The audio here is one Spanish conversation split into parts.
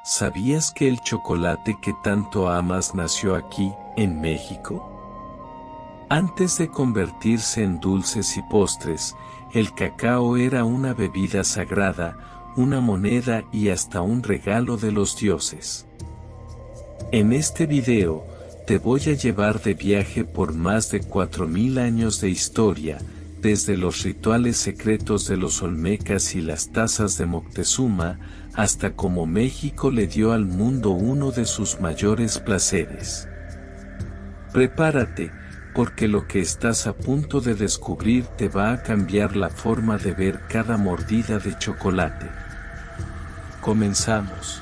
¿Sabías que el chocolate que tanto amas nació aquí, en México? Antes de convertirse en dulces y postres, el cacao era una bebida sagrada, una moneda y hasta un regalo de los dioses. En este video, te voy a llevar de viaje por más de 4000 años de historia, desde los rituales secretos de los olmecas y las tazas de Moctezuma, hasta cómo México le dio al mundo uno de sus mayores placeres. Prepárate, porque lo que estás a punto de descubrir te va a cambiar la forma de ver cada mordida de chocolate. Comenzamos.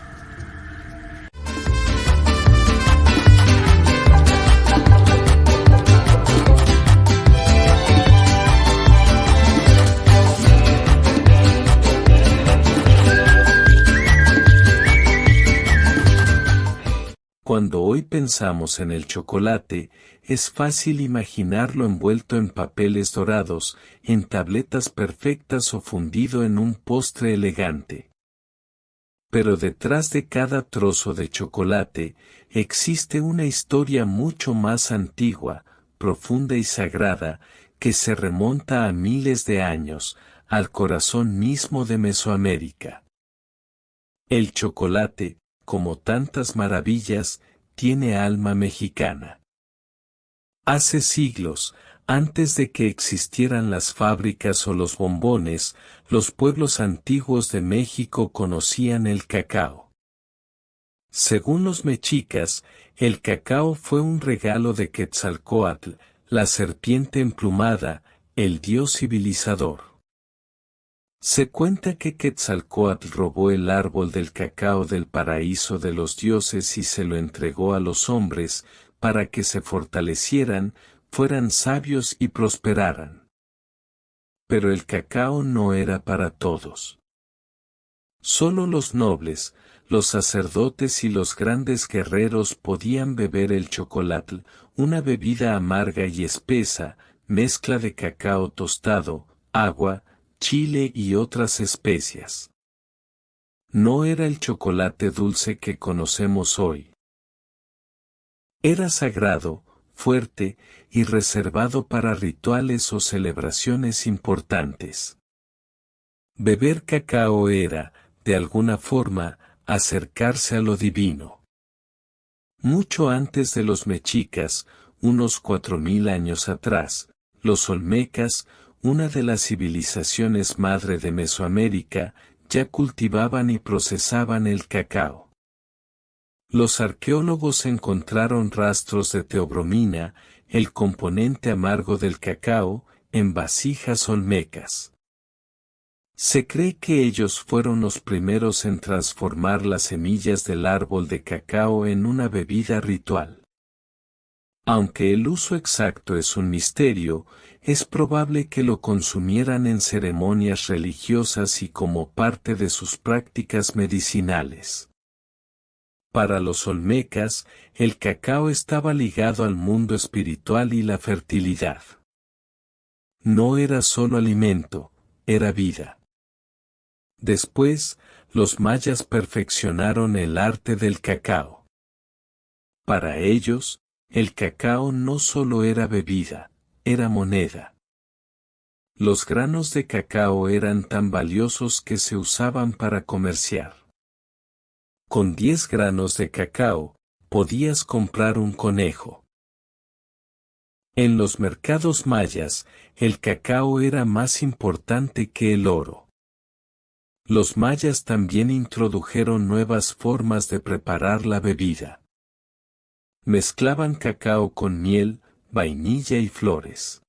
Cuando hoy pensamos en el chocolate, es fácil imaginarlo envuelto en papeles dorados, en tabletas perfectas o fundido en un postre elegante. Pero detrás de cada trozo de chocolate, existe una historia mucho más antigua, profunda y sagrada, que se remonta a miles de años, al corazón mismo de Mesoamérica. El chocolate, como tantas maravillas, tiene alma mexicana. Hace siglos, antes de que existieran las fábricas o los bombones, los pueblos antiguos de México conocían el cacao. Según los mexicas, el cacao fue un regalo de Quetzalcóatl, la serpiente emplumada, el dios civilizador. Se cuenta que Quetzalcóatl robó el árbol del cacao del paraíso de los dioses y se lo entregó a los hombres, para que se fortalecieran, fueran sabios y prosperaran. Pero el cacao no era para todos. Solo los nobles, los sacerdotes y los grandes guerreros podían beber el chocolate, una bebida amarga y espesa, mezcla de cacao tostado, agua, chile y otras especias. No era el chocolate dulce que conocemos hoy. Era sagrado, fuerte y reservado para rituales o celebraciones importantes. Beber cacao era, de alguna forma, acercarse a lo divino. Mucho antes de los mexicas, unos 4000 años atrás, los olmecas, una de las civilizaciones madre de Mesoamérica, ya cultivaban y procesaban el cacao. Los arqueólogos encontraron rastros de teobromina, el componente amargo del cacao, en vasijas olmecas. Se cree que ellos fueron los primeros en transformar las semillas del árbol de cacao en una bebida ritual. Aunque el uso exacto es un misterio, es probable que lo consumieran en ceremonias religiosas y como parte de sus prácticas medicinales. Para los olmecas, el cacao estaba ligado al mundo espiritual y la fertilidad. No era solo alimento, era vida. Después, los mayas perfeccionaron el arte del cacao. Para ellos, el cacao no solo era bebida, era moneda. Los granos de cacao eran tan valiosos que se usaban para comerciar. Con 10 granos de cacao, podías comprar un conejo. En los mercados mayas, el cacao era más importante que el oro. Los mayas también introdujeron nuevas formas de preparar la bebida. Mezclaban cacao con miel, vainilla y flores.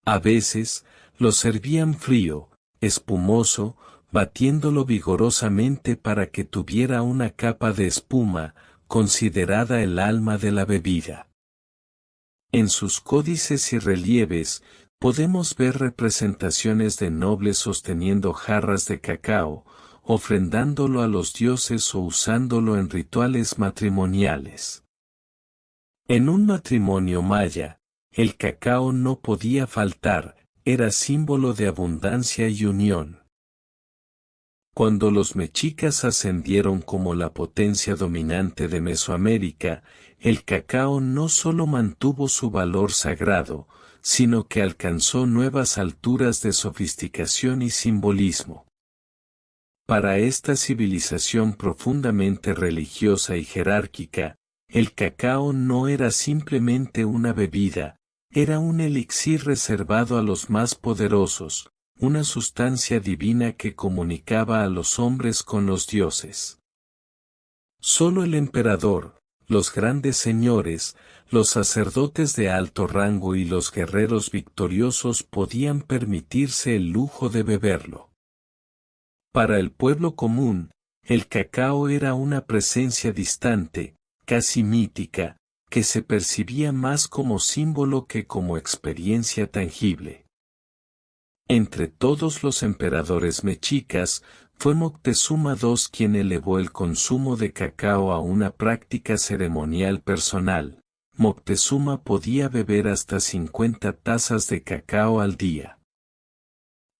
A veces, lo servían frío, espumoso, batiéndolo vigorosamente para que tuviera una capa de espuma, considerada el alma de la bebida. En sus códices y relieves, podemos ver representaciones de nobles sosteniendo jarras de cacao, ofrendándolo a los dioses o usándolo en rituales matrimoniales. En un matrimonio maya, el cacao no podía faltar, era símbolo de abundancia y unión. Cuando los mexicas ascendieron como la potencia dominante de Mesoamérica, el cacao no solo mantuvo su valor sagrado, sino que alcanzó nuevas alturas de sofisticación y simbolismo. Para esta civilización profundamente religiosa y jerárquica, el cacao no era simplemente una bebida, era un elixir reservado a los más poderosos, una sustancia divina que comunicaba a los hombres con los dioses. Solo el emperador, los grandes señores, los sacerdotes de alto rango y los guerreros victoriosos podían permitirse el lujo de beberlo. Para el pueblo común, el cacao era una presencia distante, casi mítica, que se percibía más como símbolo que como experiencia tangible. Entre todos los emperadores mexicas, fue Moctezuma II quien elevó el consumo de cacao a una práctica ceremonial personal. Moctezuma podía beber hasta 50 tazas de cacao al día.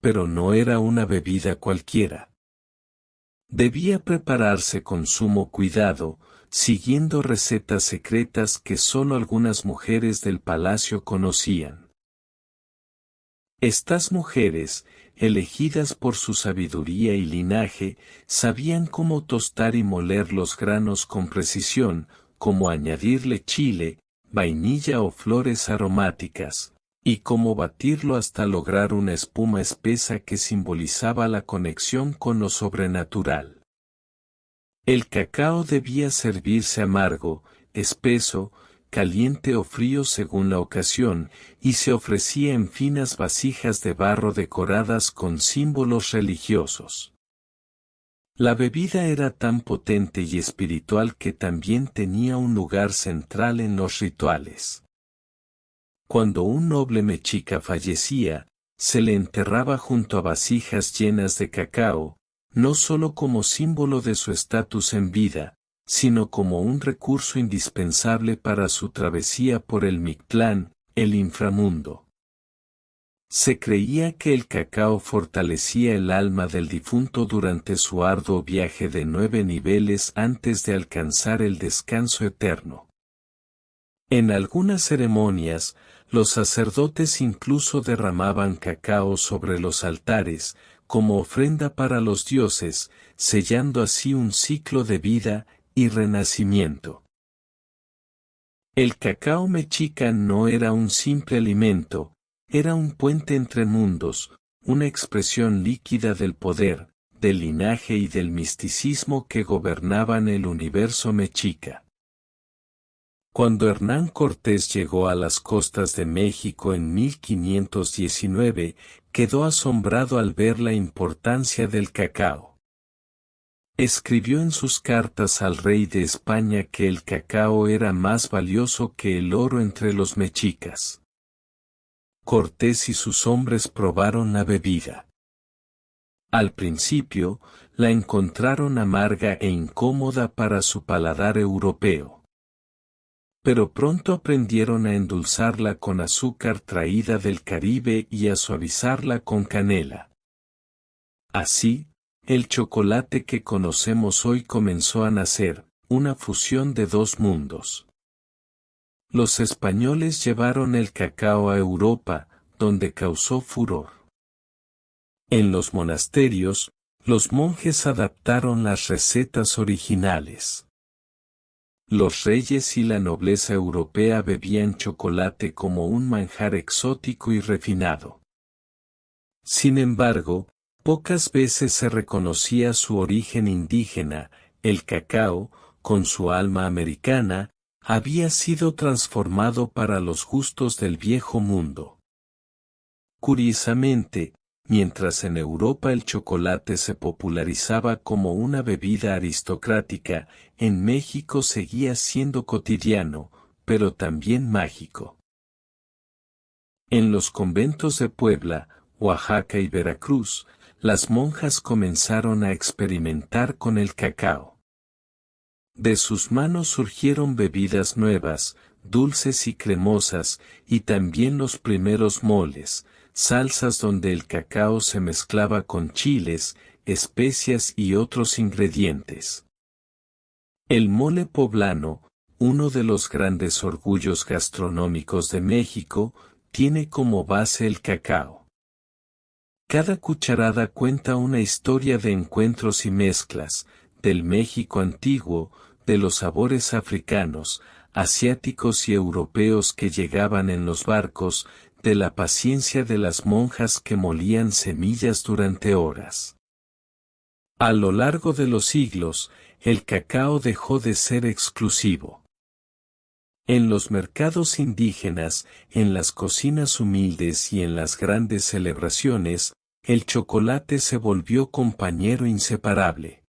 Pero no era una bebida cualquiera. Debía prepararse con sumo cuidado, siguiendo recetas secretas que solo algunas mujeres del palacio conocían. Estas mujeres, elegidas por su sabiduría y linaje, sabían cómo tostar y moler los granos con precisión, cómo añadirle chile, vainilla o flores aromáticas, y cómo batirlo hasta lograr una espuma espesa que simbolizaba la conexión con lo sobrenatural. El cacao debía servirse amargo, espeso, caliente o frío según la ocasión, y se ofrecía en finas vasijas de barro decoradas con símbolos religiosos. La bebida era tan potente y espiritual que también tenía un lugar central en los rituales. Cuando un noble mexica fallecía, se le enterraba junto a vasijas llenas de cacao, no solo como símbolo de su estatus en vida, sino como un recurso indispensable para su travesía por el Mictlán, el inframundo. Se creía que el cacao fortalecía el alma del difunto durante su arduo viaje de 9 niveles antes de alcanzar el descanso eterno. En algunas ceremonias, los sacerdotes incluso derramaban cacao sobre los altares, como ofrenda para los dioses, sellando así un ciclo de vida y renacimiento. El cacao mexica no era un simple alimento, era un puente entre mundos, una expresión líquida del poder, del linaje y del misticismo que gobernaban el universo mexica. Cuando Hernán Cortés llegó a las costas de México en 1519, quedó asombrado al ver la importancia del cacao. Escribió en sus cartas al rey de España que el cacao era más valioso que el oro entre los mexicas. Cortés y sus hombres probaron la bebida. Al principio, la encontraron amarga e incómoda para su paladar europeo. Pero pronto aprendieron a endulzarla con azúcar traída del Caribe y a suavizarla con canela. Así, el chocolate que conocemos hoy comenzó a nacer, una fusión de dos mundos. Los españoles llevaron el cacao a Europa, donde causó furor. En los monasterios, los monjes adaptaron las recetas originales. Los reyes y la nobleza europea bebían chocolate como un manjar exótico y refinado. Sin embargo, pocas veces se reconocía su origen indígena. El cacao, con su alma americana, había sido transformado para los gustos del viejo mundo. Curiosamente, mientras en Europa el chocolate se popularizaba como una bebida aristocrática, en México seguía siendo cotidiano, pero también mágico. En los conventos de Puebla, Oaxaca y Veracruz, las monjas comenzaron a experimentar con el cacao. De sus manos surgieron bebidas nuevas, dulces y cremosas, y también los primeros moles, salsas donde el cacao se mezclaba con chiles, especias y otros ingredientes. El mole poblano, uno de los grandes orgullos gastronómicos de México, tiene como base el cacao. Cada cucharada cuenta una historia de encuentros y mezclas, del México antiguo, de los sabores africanos, asiáticos y europeos que llegaban en los barcos, de la paciencia de las monjas que molían semillas durante horas. A lo largo de los siglos, el cacao dejó de ser exclusivo. En los mercados indígenas, en las cocinas humildes y en las grandes celebraciones, el chocolate se volvió compañero inseparable.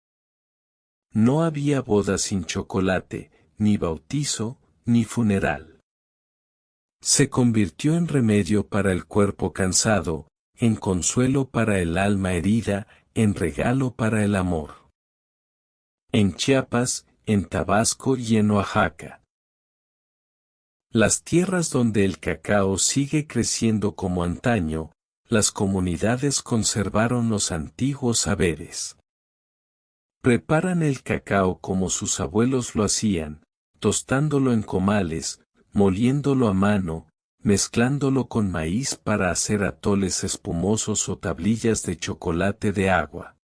No había boda sin chocolate, ni bautizo, ni funeral. Se convirtió en remedio para el cuerpo cansado, en consuelo para el alma herida, en regalo para el amor. En Chiapas, en Tabasco y en Oaxaca. Las tierras donde el cacao sigue creciendo como antaño, las comunidades conservaron los antiguos saberes. Preparan el cacao como sus abuelos lo hacían, tostándolo en comales, moliéndolo a mano, mezclándolo con maíz para hacer atoles espumosos o tablillas de chocolate de agua.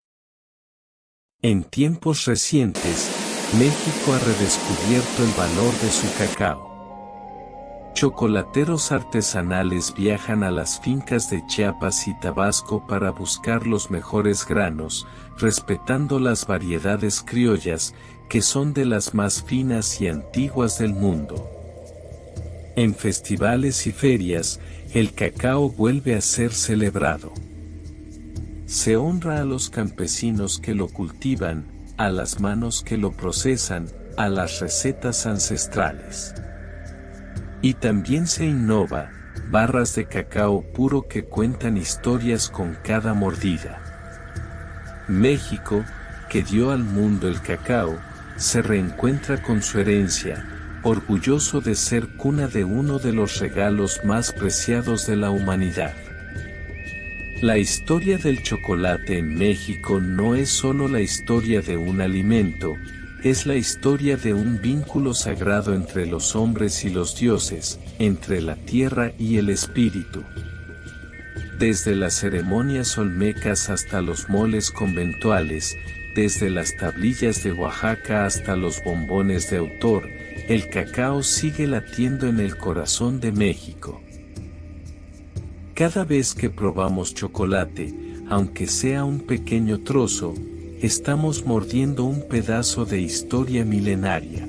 En tiempos recientes, México ha redescubierto el valor de su cacao. Chocolateros artesanales viajan a las fincas de Chiapas y Tabasco para buscar los mejores granos, respetando las variedades criollas, que son de las más finas y antiguas del mundo. En festivales y ferias, el cacao vuelve a ser celebrado. Se honra a los campesinos que lo cultivan, a las manos que lo procesan, a las recetas ancestrales. Y también se innova, barras de cacao puro que cuentan historias con cada mordida. México, que dio al mundo el cacao, se reencuentra con su herencia, orgulloso de ser cuna de uno de los regalos más preciados de la humanidad. La historia del chocolate en México no es solo la historia de un alimento, es la historia de un vínculo sagrado entre los hombres y los dioses, entre la tierra y el espíritu. Desde las ceremonias olmecas hasta los moles conventuales, desde las tablillas de Oaxaca hasta los bombones de autor, el cacao sigue latiendo en el corazón de México. Cada vez que probamos chocolate, aunque sea un pequeño trozo, estamos mordiendo un pedazo de historia milenaria.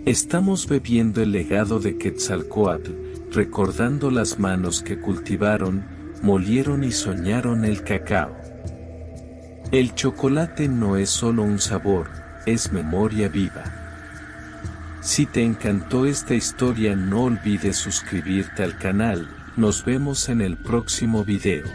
Estamos bebiendo el legado de Quetzalcóatl, recordando las manos que cultivaron, molieron y soñaron el cacao. El chocolate no es solo un sabor, es memoria viva. Si te encantó esta historia, no olvides suscribirte al canal. Nos vemos en el próximo video.